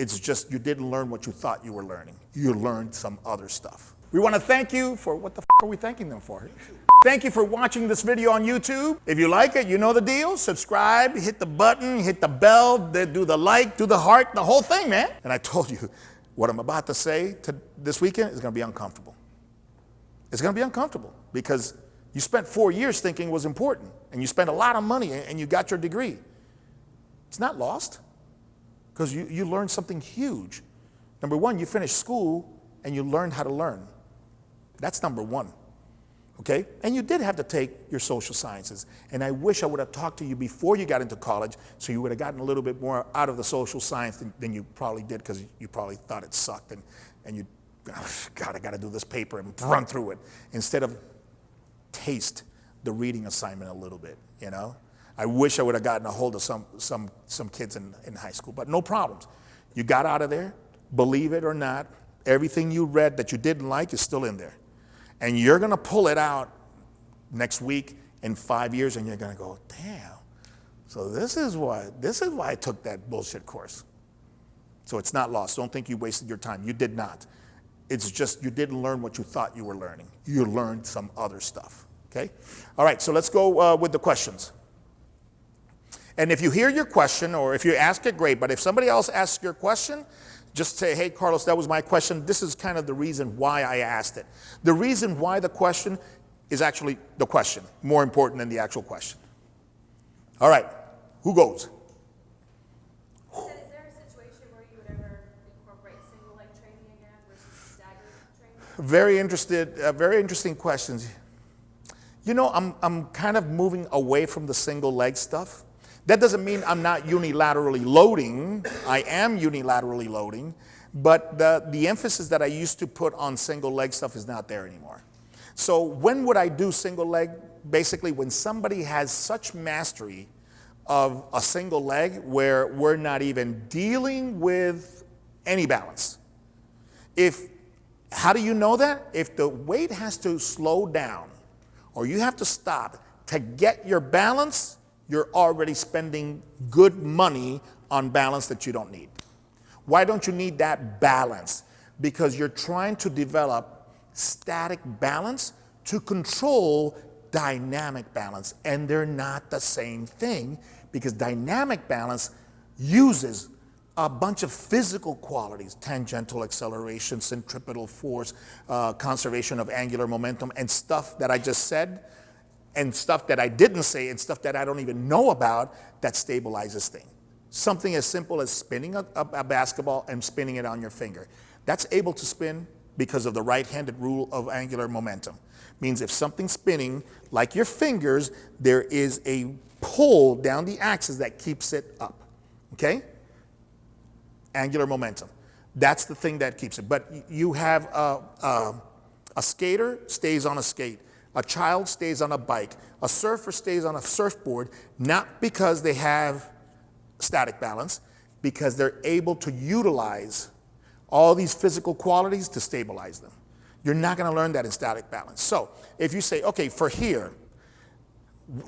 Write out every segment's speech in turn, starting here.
It's just you didn't learn what you thought you were learning. You learned some other stuff. We want to thank you for, what the f are we thanking them for? Thank you for watching this video on YouTube. If you like it, you know the deal. Subscribe, hit the button, hit the bell, do the like, do the heart, the whole thing, man. And I told you, what I'm about to say this weekend is going to be uncomfortable. It's going to be uncomfortable because you spent 4 years thinking it was important, and you spent a lot of money, and you got your degree. It's not lost because you learned something huge. Number one, you finished school and you learned how to learn. That's number one. Okay? And you did have to take your social sciences. And I wish I would have talked to you before you got into college so you would have gotten a little bit more out of the social science than you probably did, because you probably thought it sucked and you, God, I got to do this paper and run through it, instead of taste the reading assignment a little bit, you know? I wish I would have gotten a hold of some kids in high school, but no problems. You got out of there, believe it or not, everything you read that you didn't like is still in there. And you're going to pull it out next week in 5 years, and you're going to go, damn, so this is why I took that bullshit course. So it's not lost. Don't think you wasted your time. You did not. It's just you didn't learn what you thought you were learning. You learned some other stuff, okay? All right, so let's go with the questions. And if you hear your question, or if you ask it, great. But if somebody else asks your question, just say, hey, Carlos, that was my question. This is kind of the reason why I asked it. The reason why the question is actually the question, more important than the actual question. All right, who goes? Is there a situation where you would ever incorporate single leg training again versus staggered training? Very interesting questions. You know, I'm kind of moving away from the single leg stuff. That doesn't mean I'm not unilaterally loading. I am unilaterally loading, but the emphasis that I used to put on single leg stuff is not there anymore. So when would I do single leg? Basically, when somebody has such mastery of a single leg where we're not even dealing with any balance. How do you know that? If the weight has to slow down or you have to stop to get your balance, you're already spending good money on balance that you don't need. Why don't you need that balance? Because you're trying to develop static balance to control dynamic balance, and they're not the same thing, because dynamic balance uses a bunch of physical qualities: tangential acceleration, centripetal force, conservation of angular momentum, and stuff that I just said, and stuff that I didn't say, and stuff that I don't even know about, that stabilizes things. Something as simple as spinning a basketball and spinning it on your finger. That's able to spin because of the right-handed rule of angular momentum. Means if something's spinning, like your fingers, there is a pull down the axis that keeps it up, okay? Angular momentum. That's the thing that keeps it. But you have a skater stays on a skate. A child stays on a bike. A surfer stays on a surfboard, not because they have static balance, because they're able to utilize all these physical qualities to stabilize them. You're not going to learn that in static balance. So if you say, okay, for here,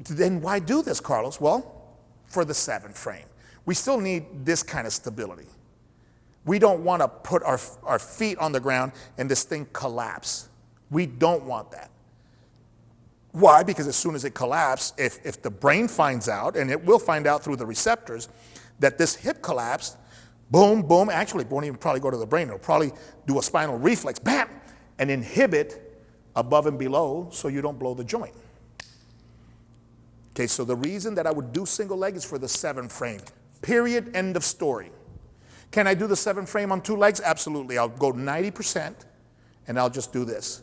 then why do this, Carlos? Well, for the 7 frame. We still need this kind of stability. We don't want to put our feet on the ground and this thing collapse. We don't want that. Why? Because as soon as it collapses, if the brain finds out, and it will find out through the receptors, that this hip collapsed, boom, boom, actually it won't even probably go to the brain. It'll probably do a spinal reflex, bam, and inhibit above and below so you don't blow the joint. Okay, so the reason that I would do single leg is for the 7 frame. Period, end of story. Can I do the 7 frame on 2 legs? Absolutely. I'll go 90% and I'll just do this.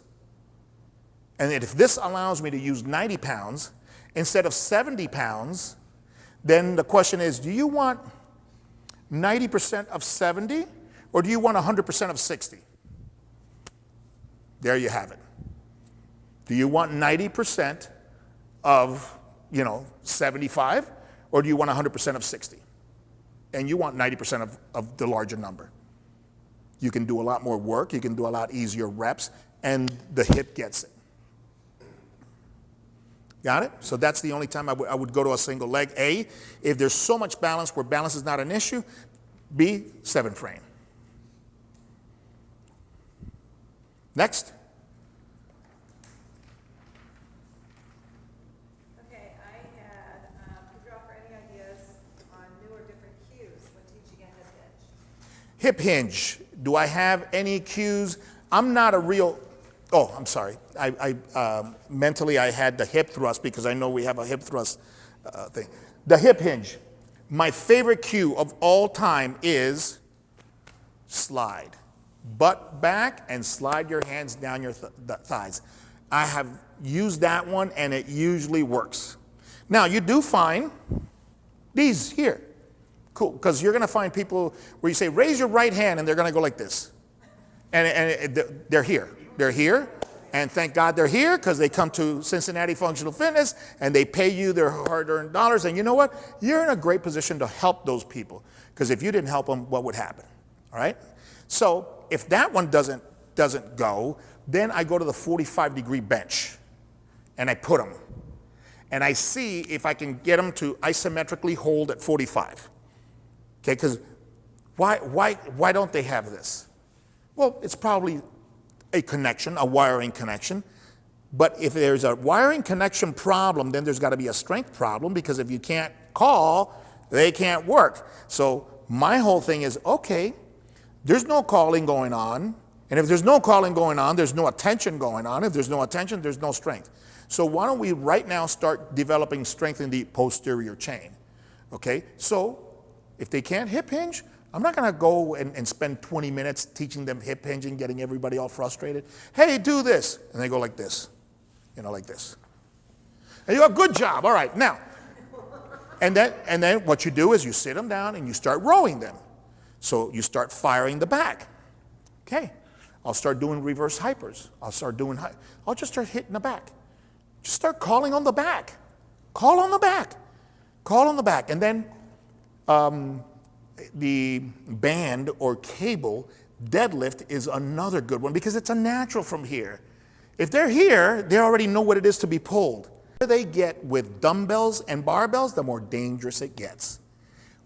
And if this allows me to use 90 pounds instead of 70 pounds, then the question is, do you want 90% of 70 or do you want 100% of 60? There you have it. Do you want 90% of, 75, or do you want 100% of 60? And you want 90% of the larger number. You can do a lot more work, you can do a lot easier reps, and the hip gets it. Got it? So that's the only time I would go to a single leg. If there's so much balance where balance is not an issue, B, 7 frame. Next. Okay, I had, could you offer any ideas on new or different cues when teaching a hip hinge? Hip hinge. Do I have any cues? I'm not a real, oh, I'm sorry. Mentally I had the hip thrust because I know we have a hip thrust thing. The hip hinge. My favorite cue of all time is slide. Butt back and slide your hands down your thighs. I have used that one and it usually works. Now you do find these here. Cool, because you're going to find people where you say, raise your right hand, and they're going to go like this. And they're here. They're here. And thank God they're here because they come to Cincinnati Functional Fitness and they pay you their hard-earned dollars. And you know what? You're in a great position to help those people because if you didn't help them, what would happen? All right? So if that one doesn't go, then I go to the 45-degree bench and I put them. And I see if I can get them to isometrically hold at 45. Okay, because why don't they have this? Well, it's probably a connection, a wiring connection. But if there's a wiring connection problem, then there's got to be a strength problem because if you can't call, they can't work. So my whole thing is, okay, there's no calling going on. And if there's no calling going on, there's no attention going on. If there's no attention, there's no strength. So why don't we right now start developing strength in the posterior chain? Okay, so if they can't hip hinge, I'm not going to go and spend 20 minutes teaching them hip hinging, getting everybody all frustrated. Hey, do this. And they go like this, like this. And you go, good job. All right, now. And then what you do is you sit them down and you start rowing them. So you start firing the back. Okay, I'll start doing reverse hypers. I'll just start hitting the back. Just start calling on the back. Call on the back. Call on the back. And then the band or cable deadlift is another good one because it's a natural from here. If they're here, they already know what it is to be pulled. The more they get with dumbbells and barbells, the more dangerous it gets.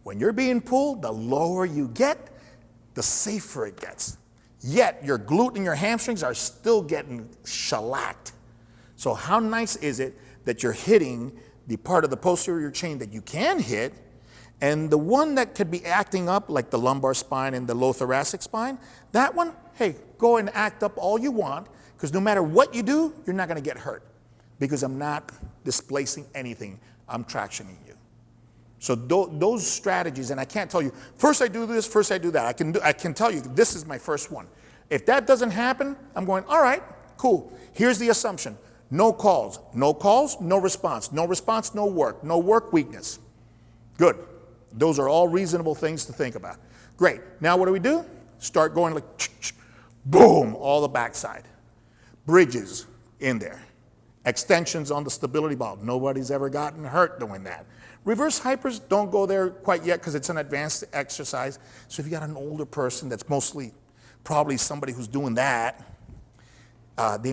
When you're being pulled, the lower you get, the safer it gets. Yet your glute and your hamstrings are still getting shellacked. So how nice is it that you're hitting the part of the posterior chain that you can hit, and the one that could be acting up, like the lumbar spine and the low thoracic spine, that one, hey, go and act up all you want, because no matter what you do, you're not going to get hurt, because I'm not displacing anything. I'm tractioning you. So those strategies, and I can't tell you, first I do this, first I do that. I can tell you, this is my first one. If that doesn't happen, I'm going, all right, cool. Here's the assumption. No calls, no response, no work, weakness. Good. Those are all reasonable things to think about. Great. Now what do? Start going like, boom, all the backside. Bridges in there. Extensions on the stability ball. Nobody's ever gotten hurt doing that. Reverse hypers, don't go there quite yet because it's an advanced exercise. So if you got an older person that's probably somebody who's doing that, they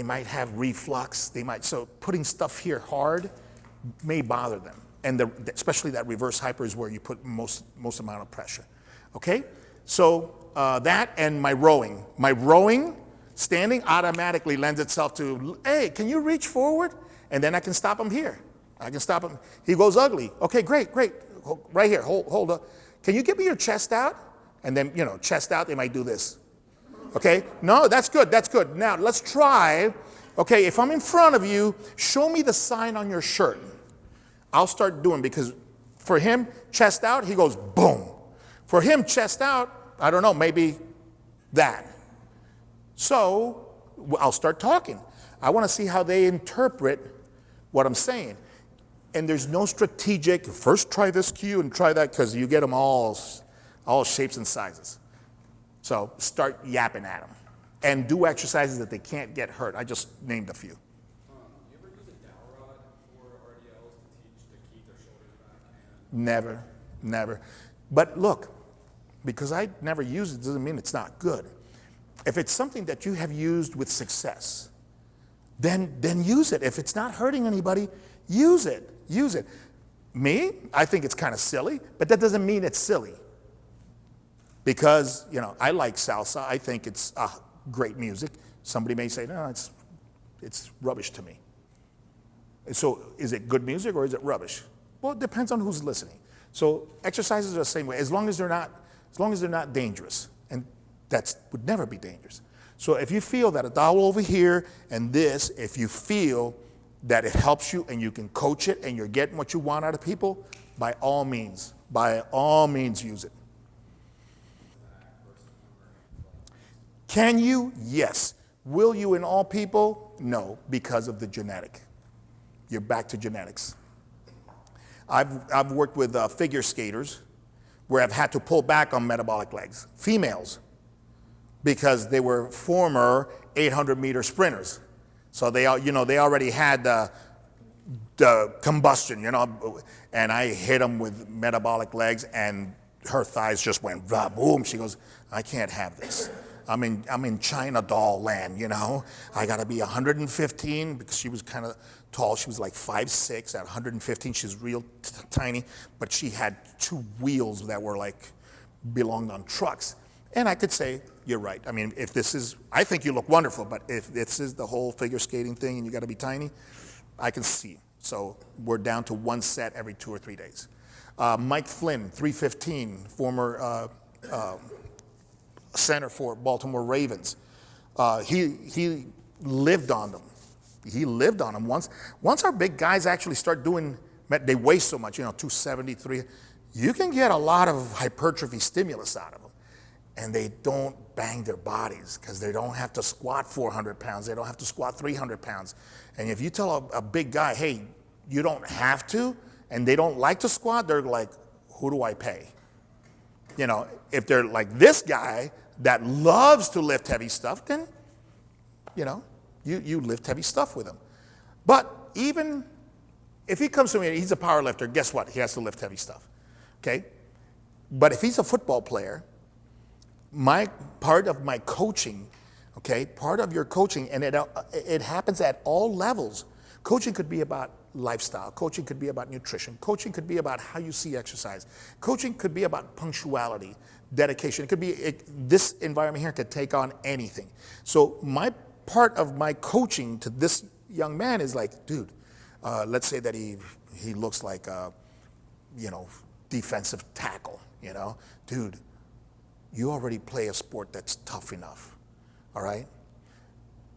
might have reflux. So putting stuff here hard may bother them. And especially that reverse hyper is where you put most amount of pressure. Okay? So that and my rowing. My rowing, standing automatically lends itself to, hey, can you reach forward? And then I can stop him here. I can stop him. He goes ugly. Okay, great. Right here, hold up. Can you give me your chest out? And then, chest out, they might do this. Okay? No, that's good. Now, let's try. Okay, if I'm in front of you, show me the sign on your shirt. I'll start doing, because for him, chest out, he goes boom. For him, chest out, I don't know, maybe that. So I'll start talking. I want to see how they interpret what I'm saying. And there's no strategic, first try this cue and try that, because you get them all shapes and sizes. So start yapping at them. And do exercises that they can't get hurt. I just named a few. You ever use a dowel rod for RDLs to keep their shoulders back? Never. But look, because I never use it doesn't mean it's not good. If it's something that you have used with success, then use it. If it's not hurting anybody, use it. Me, I think it's kind of silly, but that doesn't mean it's silly. because, you know, I like salsa. I think it's great music. Somebody may say, no, it's rubbish to me. So is it good music or is it rubbish? Well, it depends on who's listening. So exercises are the same way, as long as they're not dangerous, and that would never be dangerous. So if you feel that a dowel over here and this, if you feel that it helps you and you can coach it and you're getting what you want out of people, by all means use it. Can you? Yes. Will you in all people? No, because of the genetic. You're back to genetics. I've worked with figure skaters where I've had to pull back on metabolic legs, females, because they were former 800-meter sprinters. So they already had the combustion, and I hit them with metabolic legs, and her thighs just went boom. She goes, I can't have this. I'm in China doll land, I got to be 115 because she was kind of tall. She was like 5'6". At 115, she's real tiny, but she had 2 wheels that were like belonged on trucks. And I could say, you're right. I mean, I think you look wonderful, but if this is the whole figure skating thing and you got to be tiny, I can see. So we're down to 1 set every 2 or 3 days. Mike Flynn, 315, former center for Baltimore Ravens. He lived on them. He lived on them. Once our big guys actually start doing, they weigh so much, 273, you can get a lot of hypertrophy stimulus out of them. And they don't bang their bodies because they don't have to squat 400 pounds. They don't have to squat 300 pounds. And if you tell a big guy, hey, you don't have to, and they don't like to squat, they're like, who do I pay? If they're like this guy that loves to lift heavy stuff, then, you lift heavy stuff with him. But even if he comes to me and he's a power lifter, guess what? He has to lift heavy stuff, okay? But if he's a football player, part of my coaching, okay, part of your coaching, and it happens at all levels. Coaching could be about lifestyle. Coaching could be about nutrition. Coaching could be about how you see exercise. Coaching could be about punctuality, dedication. It could be, this environment here could take on anything. So part of my coaching to this young man is like, dude, let's say that he looks like a, defensive tackle, dude, you already play a sport that's tough enough, all right?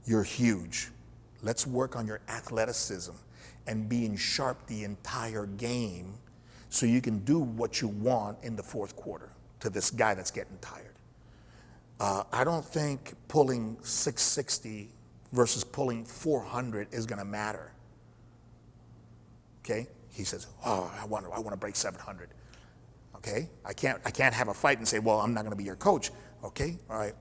You're huge. Let's work on your athleticism and being sharp the entire game so you can do what you want in the fourth quarter to this guy that's getting tired. I don't think pulling 660 versus pulling 400 is going to matter. Okay? He says, oh, I want to break 700. Okay? I can't have a fight and say, well, I'm not going to be your coach. Okay? All right.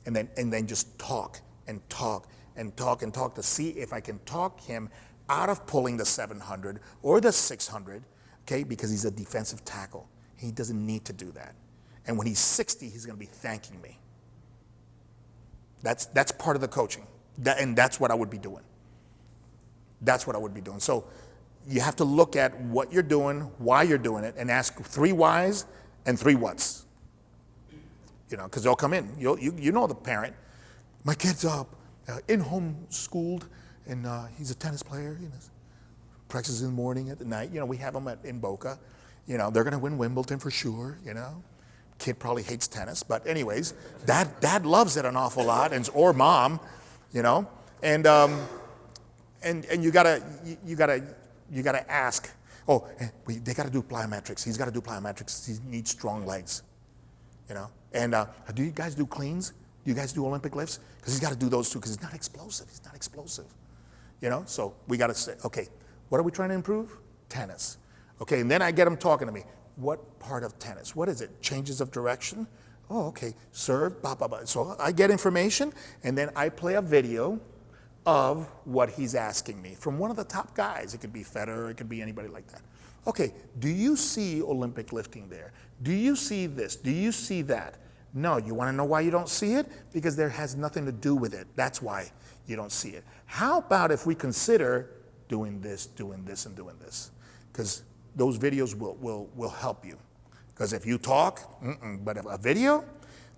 And then just talk and talk and talk and talk to see if I can talk him out of pulling the 700 or the 600, okay? Because he's a defensive tackle. He doesn't need to do that. And when he's 60, he's going to be thanking me. That's part of the coaching. And that's what I would be doing. That's what I would be doing. So you have to look at what you're doing, why you're doing it, and ask 3 whys and 3 whats. Because they'll come in. You know the parent. My kid's in-home schooled, and he's a tennis player. Practices in the morning, at the night. We have them in Boca. They're going to win Wimbledon for sure. Kid probably hates tennis, but anyways, dad loves it an awful lot, or mom. And you gotta ask. Oh, they gotta do plyometrics. He's got to do plyometrics. He needs strong legs. And do you guys do cleans? Do you guys do Olympic lifts? Because he's got to do those too. Because he's not explosive. So we got to say, okay, what are we trying to improve? Tennis. Okay, and then I get him talking to me. What part of tennis? What is it? Changes of direction? Oh, okay. Serve, blah, blah, blah. So I get information, and then I play a video of what he's asking me from one of the top guys. It could be Federer, it could be anybody like that. Okay, do you see Olympic lifting there? Do you see this? Do you see that? No, you want to know why you don't see it? Because there has nothing to do with it. That's why you don't see it. How about if we consider doing this, and doing this? Because those videos will help you. Because if you talk, but if a video,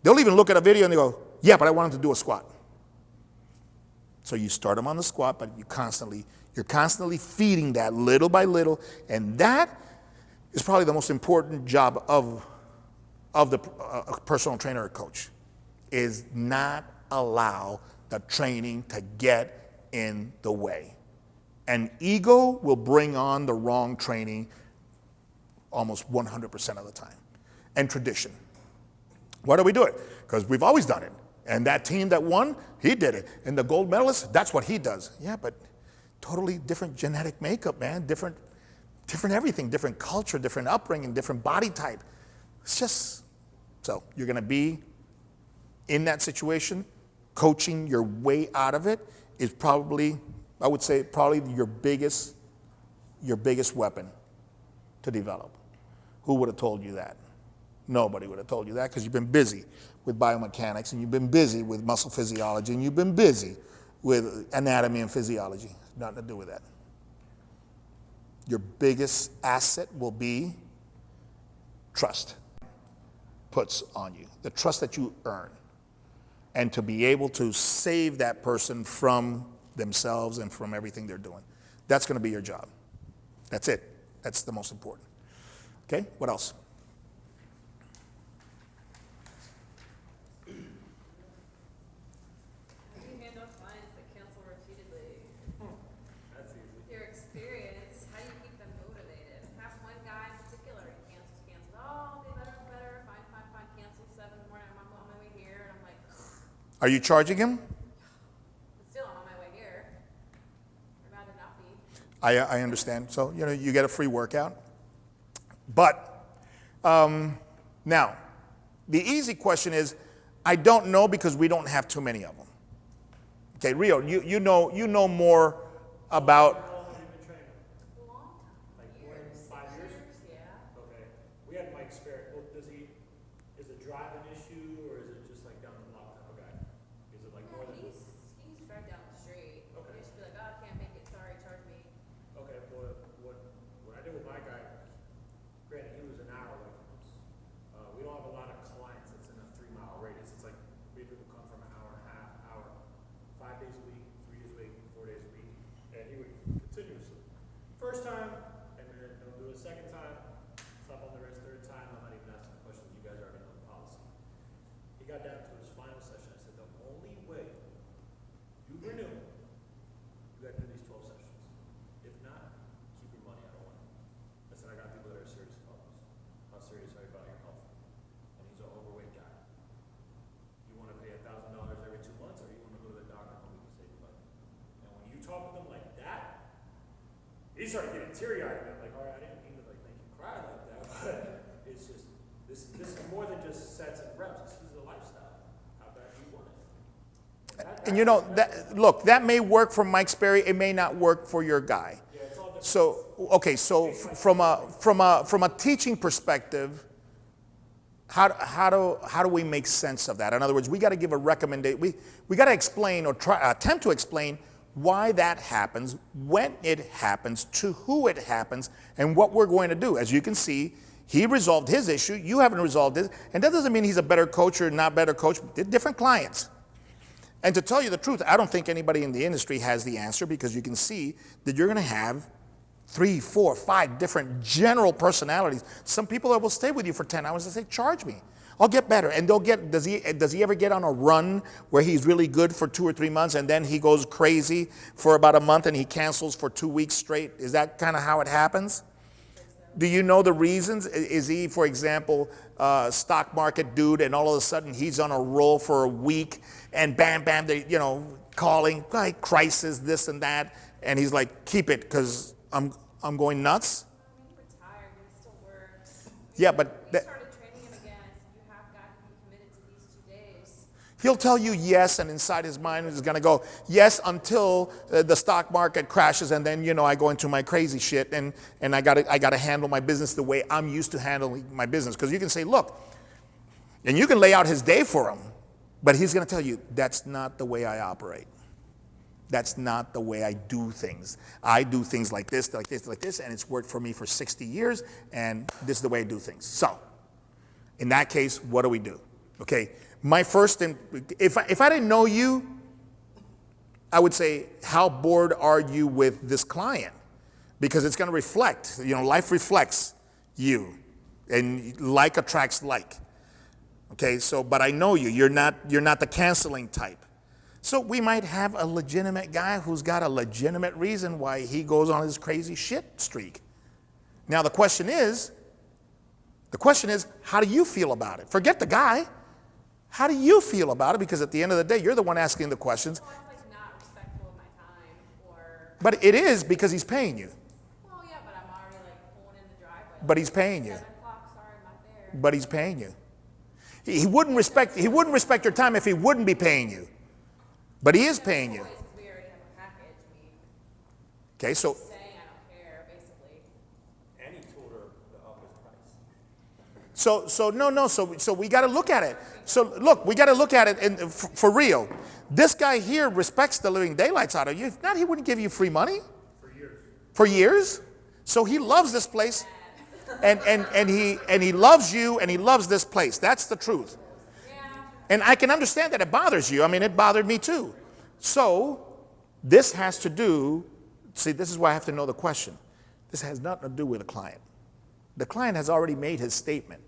They'll even look at a video and they go, yeah, but I want him to do a squat. So you start them on the squat, but you're constantly feeding that little by little, and that is probably the most important job of the personal trainer or coach, is not allow the training to get in the way. And ego will bring on the wrong training almost 100% of the time. And tradition. Why do we do it? Because we've always done it. And that team that won, he did it. And the gold medalist, that's what he does. Yeah, but totally different genetic makeup, man. Different everything, different culture, different upbringing, different body type. It's just, so you're going to be in that situation. Coaching your way out of it is probably, I would say, probably your biggest weapon to develop. Who would have told you that? Nobody would have told you that, because you've been busy with biomechanics, and you've been busy with muscle physiology, and you've been busy with anatomy and physiology. Nothing to do with that. Your biggest asset will be trust puts on you, the trust that you earn, and to be able to save that person from themselves and from everything they're doing. That's going to be your job. That's it. That's the most important. Okay, what else? How do you handle clients that cancel repeatedly? That's easy. Your experience, how do you keep them motivated? I have one guy in particular, he cancels. Oh, I'll be better, fine, cancel 7 in the morning, I'm on my way here, and I'm like, Are you charging him? but still, I'm on my way here. I'd rather not be. I understand. So, you get a free workout. But now, the easy question is, I don't know, because we don't have too many of them. Okay, Rio, you know more about. How long have you been training? Long time. Like more than Years. 5 years? Yeah. Okay. We had Mike Sperry. Well, is it drive an issue, or is it just like down the block type of guy? Is it like more than? He's right down the street. Okay. He used to be like, oh, I can't make it, sorry, charge me. Okay, well, what I did with my guy, granted, he was an hour away from us. We don't have a lot of clients that's in a 3-mile radius. It's like we have people come from an hour and a half, hour, 5 days a week, 3 days a week, 4 days a week, and he would continuously. First time, and then he'll do a second time, stop on the rest, third time, I'm not even asking questions, you guys already know the policy. He got down to his final session, I said, the only way you renew, you gotta do these 12 sessions. If not, keep your money, I don't want it. I said, I got people that are serious about this. How serious are you about your health? And he's an overweight guy. You wanna pay $1,000 every 2 months, or you wanna go to the doctor and we can save you money? And when you talk with him like that, he started getting teary-eyed, and I'm like, all right, I didn't mean to like make you cry like that, but it's just, this is more than just sets and reps. This is a lifestyle. How bad do you want it? And look, that may work for Mike Sperry. It may not work for your guy. Yeah, it's all different. So, okay, so from a teaching perspective, how do we make sense of that? In other words, we got to give a recommendation. We got to explain, or attempt to explain, why that happens, when it happens, to who it happens, and what we're going to do. As you can see, he resolved his issue. You haven't resolved his, and that doesn't mean he's a better coach or not better coach. They're different clients. And to tell you the truth, I don't think anybody in the industry has the answer, because you can see that you're going to have 3, 4, 5 different general personalities. Some people that will stay with you for 10 hours and say, charge me. I'll get better. And they'll get, does he ever get on a run where he's really good for 2 or 3 months and then he goes crazy for about a month and he cancels for 2 weeks straight? Is that kind of how it happens? Do you know the reasons? Is he, for example, stock market dude, and all of a sudden he's on a roll for a week, and bam, bam, they, calling, like, crisis, this and that, and he's like, keep it, because I'm going nuts? He retired, but he still works. Yeah, but We started training him again. I said, you have got to be committed to these 2 days. he'll tell you yes, and inside his mind is going to go yes until the stock market crashes, and then I go into my crazy shit, and I gotta handle my business the way I'm used to handling my business. Because you can say, look, and you can lay out his day for him, but he's going to tell you, that's not the way I operate. That's not the way I do things. I do things like this, like this, like this, and it's worked for me for 60 years, and this is the way I do things. So, in that case, what do we do? Okay, my first, if I didn't know you, I would say, how bored are you with this client? Because it's going to reflect, life reflects you, and like attracts like. Okay, so, but I know you, you're not the canceling type. So we might have a legitimate guy who's got a legitimate reason why he goes on his crazy shit streak. Now the question is, how do you feel about it? Forget the guy. How do you feel about it? Because at the end of the day, you're the one asking the questions. Well, it's like not respectful of my time, or. But it is, because he's paying you. Well, yeah, but I'm already like pulling in the driveway. But he's paying you. 7 o'clock, sorry, I'm not there. But he's paying you. He wouldn't respect your time if he wouldn't be paying you. But he is paying you. Because we already have a package. I mean, Okay, so saying I don't care, basically. And he told her to up his price. so we got to look at it. So look, we got to look at it, and for real. This guy here respects the living daylights out of you. If not, he wouldn't give you free money. For years. So he loves this place, and he loves you, and he loves this place. That's the truth. And I can understand that it bothers you. I mean, it bothered me too. So this has to do, see, this is why I have to know the question. This has nothing to do with the client. The client has already made his statement.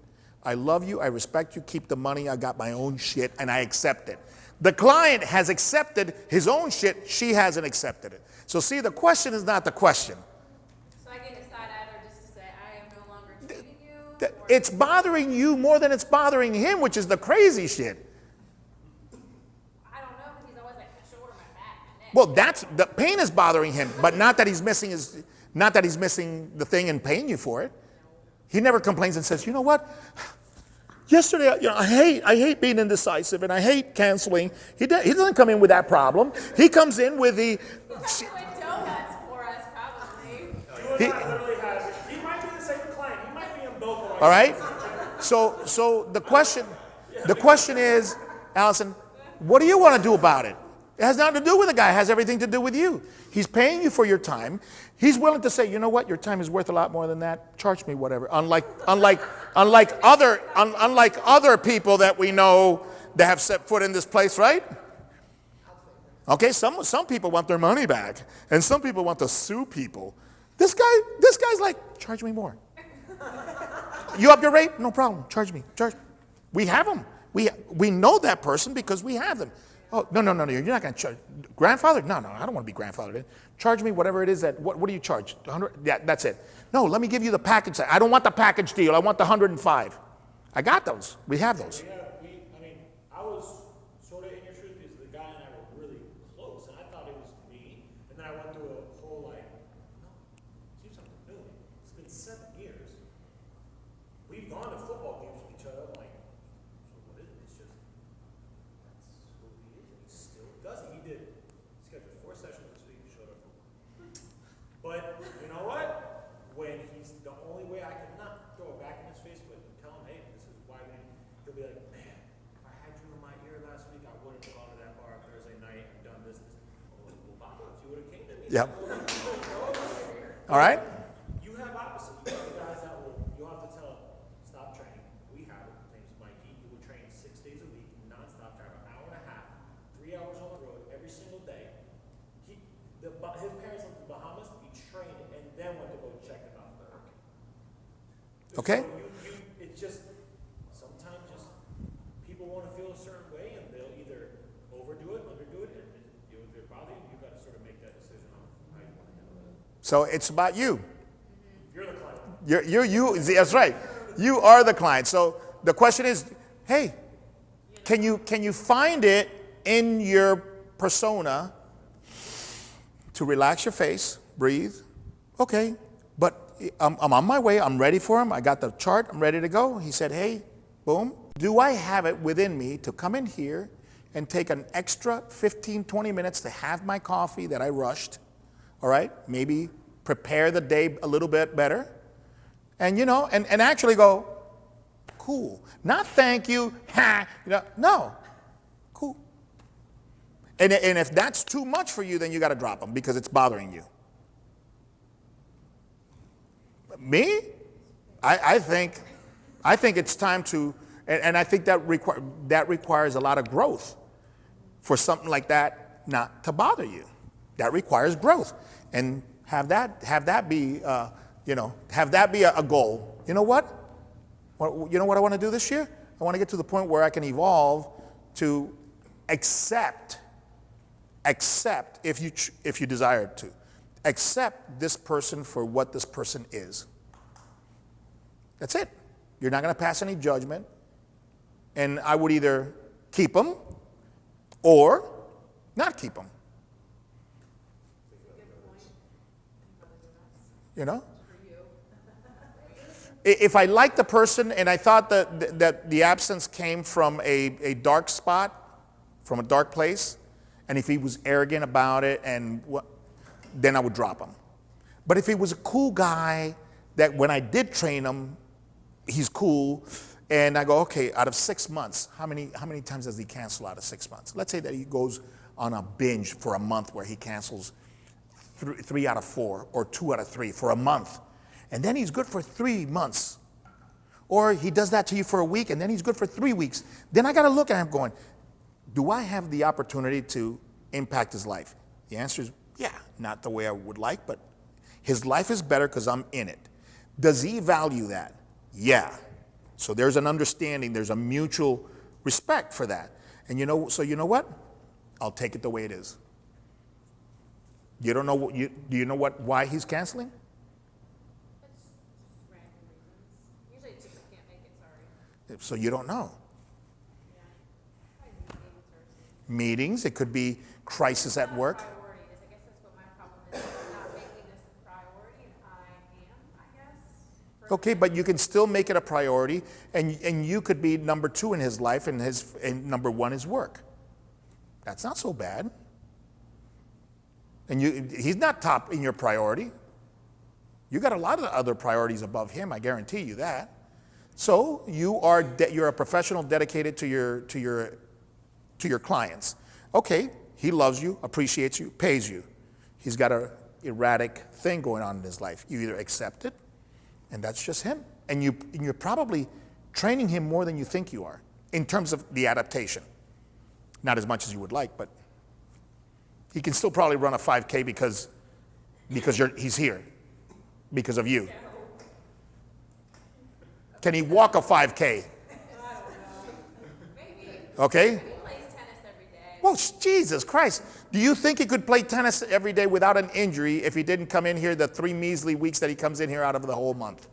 I love you, I respect you, keep the money, I got my own shit, and I accept it. The client has accepted his own shit, she hasn't accepted it. So see, the question is not the question. So I can decide either just to say I am no longer treating you. Or It's bothering you more than it's bothering him, which is the crazy shit. I don't know, because he's always like my shoulder, my back, my neck. Well, that's the pain is bothering him, but not that he's missing the thing and paying you for it. He never complains and says, you know what? Yesterday, I hate being indecisive and I hate canceling. He doesn't come in with that problem. He comes in with the. He's doing donuts for us, probably. He might be the same client. He might be in both. All right. So the question is, Allison, what do you want to do about it? It has nothing to do with the guy. It has everything to do with you. He's paying you for your time. He's willing to say, you know what, your time is worth a lot more than that. Charge me whatever. Unlike other people that we know that have set foot in this place, right? Okay, some people want their money back, and some people want to sue people. This guy's like, charge me more. You up your rate? No problem. Charge me. We have them. We know that person because we have them. Oh, no, you're not going to charge. Grandfather? No, I don't want to be grandfathered in. Charge me whatever it is what do you charge? 100? Yeah, that's it. No, let me give you the package. I don't want the package deal. I want the 105. I got those. We have those. I was sort of in your shoes because the guy and I were really close, and I thought it was me. And then I went through a whole no, do something new. It's been 7 years. We've gone to football games with each other. I'm like, so what is it? It's just, that's who he is, and he still does it. He did schedule 4 sessions this week, showed up. But you know what? When he's the only way I can not throw it back in his face, but tell him, hey, this is why he'll be like, man, if I had you in my ear last week, I wouldn't have gone to that bar Thursday night and done this. Well, Papa, if you would have came to me. Yep. All right. You have opposite. You have the guys that you'll have to tell him, stop training. We have it. His name's Mikey. He would train 6 days a week, nonstop, drive an hour and a half, 3 hours on the road every single day. His parents lived in the Bahamas. He trained and then went to go check them out. Okay. So it's just, sometimes just people want to feel a certain way and they'll either overdo it, underdo it, and if they're bothering you, you've got to sort of make that decision on how you want to handle it. So it's about you. You're the client. You. That's right. You are the client. So the question is, hey, can you find it in your persona to relax your face, breathe? Okay, but I'm on my way. I'm ready for him. I got the chart. I'm ready to go. He said, hey, boom. Do I have it within me to come in here and take an extra 15, 20 minutes to have my coffee that I rushed, all right? Maybe prepare the day a little bit better, and and actually go, cool. Not thank you, no, cool. And if that's too much for you, then you got to drop them because it's bothering you. Me? I think it's time to, And I think that requires a lot of growth for something like that not to bother you. That requires growth, and have that be a goal. You know what? You know what I want to do this year? I want to get to the point where I can evolve to accept if you desire to, accept this person for what this person is. That's it. You're not going to pass any judgment, and I would either keep them or not keep them. You know? If I like the person and I thought that the absence came from a dark spot, from a dark place, and if he was arrogant about it, then I would drop him. But if he was a cool guy, that when I did train him, he's cool, and I go, okay, out of 6 months, how many times does he cancel out of 6 months? Let's say that he goes on a binge for a month where he cancels 3 out of 4 or 2 out of 3 for a month. And then he's good for 3 months. Or he does that to you for a week, and then he's good for 3 weeks. Then I got to look at him going, do I have the opportunity to impact his life? The answer is, yeah, not the way I would like, but his life is better because I'm in it. Does he value that? Yeah. So there's an understanding, there's a mutual respect for that. And you know what? I'll take it the way it is. You don't know do you know why he's canceling? It's just random reasons. Usually it's just I can't make it, sorry. So you don't know. Yeah. Probably meetings or Meetings, it could be crisis at work. priorities. I guess that's what my problem is. I'm not making this a priority, and I guess. Okay, but you can still make it a priority, and you could be number 2 in his life, and number 1 is work. That's not so bad. And he's not top in your priority. You got a lot of other priorities above him, I guarantee you that. So you're a professional dedicated to your clients. Okay, he loves you, appreciates you, pays you. He's got an erratic thing going on in his life. You either accept it, and that's just him. And you're probably training him more than you think you are in terms of the adaptation. Not as much as you would like, but he can still probably run a 5K because he's here, because of you. Can he walk a 5K? Okay. He plays tennis every day. Well, Jesus Christ. Do you think he could play tennis every day without an injury if he didn't come in here the 3 measly weeks that he comes in here out of the whole month?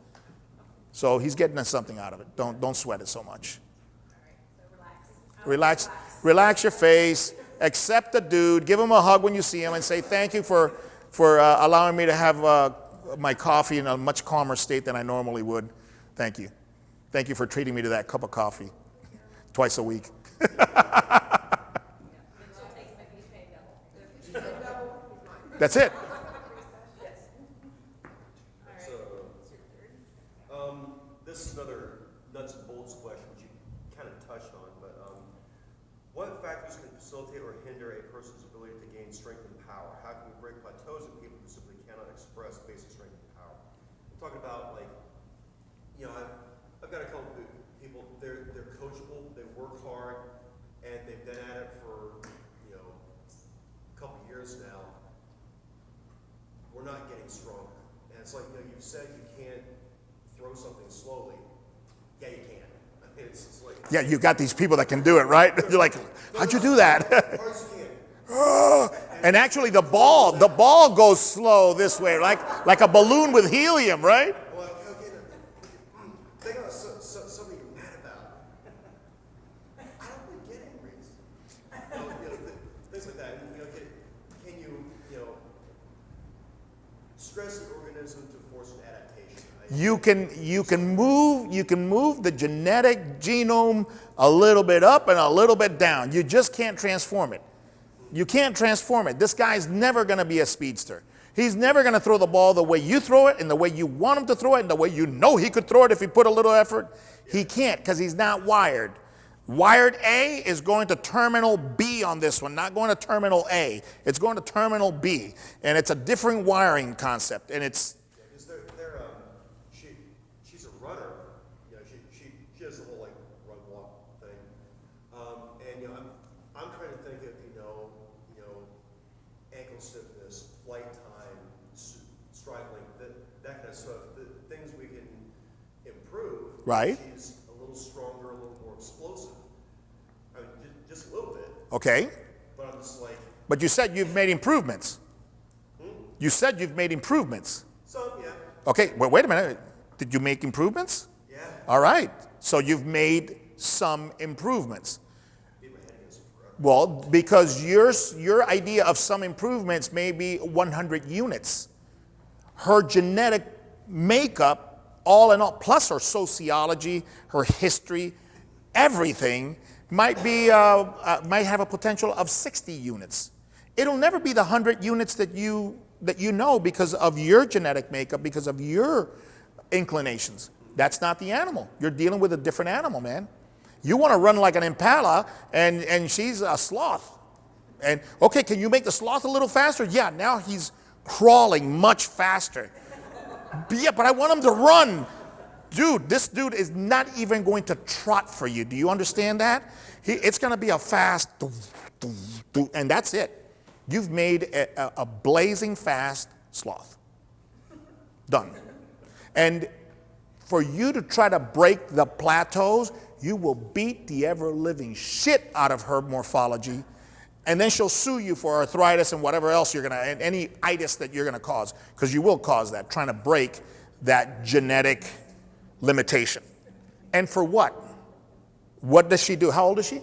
So he's getting us something out of it. Don't sweat it so much. Relax your face. Accept the dude. Give him a hug when you see him and say thank you for allowing me to have my coffee in a much calmer state than I normally would. Thank you. Thank you for treating me to that cup of coffee twice a week. That's it. This is another nuts and bolts question, which you kind of touched on, but what factors can facilitate or hinder a person's ability to gain strength and power? How can we break plateaus in people who simply cannot express basic strength and power? I'm talking about, like, I've got a couple of people, they're coachable, they work hard, and they've been at it for, a couple of years now. We're not getting stronger. And it's like, you said you can't throw something slowly. Yeah, you can. I mean, it's just like... Yeah, you got these people that can do it, right? You're like, how'd you do that? And actually the ball goes slow this way, like a balloon with helium, right? Well, think about something you're mad about. I don't really get angry. Things like that. Can you stress the organism to force an adaptation? You can move the genetic genome a little bit up and a little bit down. You just can't transform it. You can't transform it. This guy's never going to be a speedster. He's never going to throw the ball the way you throw it and the way you want him to throw it and the way you know he could throw it if he put a little effort. He can't because he's not wired. Wired A is going to terminal B on this one, not going to terminal A. It's going to terminal B. And it's a different wiring concept. And it's... She's a runner. She has the whole, run, ankle stiffness, flight time, stride length, that kind of stuff, the things we can improve. Right. She's a little stronger, a little more explosive. I mean, just a little bit. Okay. But I'm just like, But you said you've made improvements. You said you've made improvements. some, yeah. Okay, well, wait a minute. Did you make improvements? Yeah. All right. So you've made some improvements. Beat my head against it forever. Well, because your idea of some improvements may be 100 units. Her genetic makeup, all in all, plus her sociology, her history, everything, might have a potential of 60 units. It'll never be the 100 units that you know because of your genetic makeup, because of your inclinations. That's not the animal. You're dealing with a different animal, man. You want to run like an impala, and she's a sloth. And okay, can you make the sloth a little faster? Yeah, now he's crawling much faster. Yeah, but I want him to run. Dude, this dude is not even going to trot for you. Do you understand that? It's going to be a fast, and that's it. You've made a blazing fast sloth. Done. And for you to try to break the plateaus, you will beat the ever-living shit out of her morphology, and then she'll sue you for arthritis and whatever else and any itis that you're gonna cause, because you will cause that, trying to break that genetic limitation. And for what? What does she do? How old is she?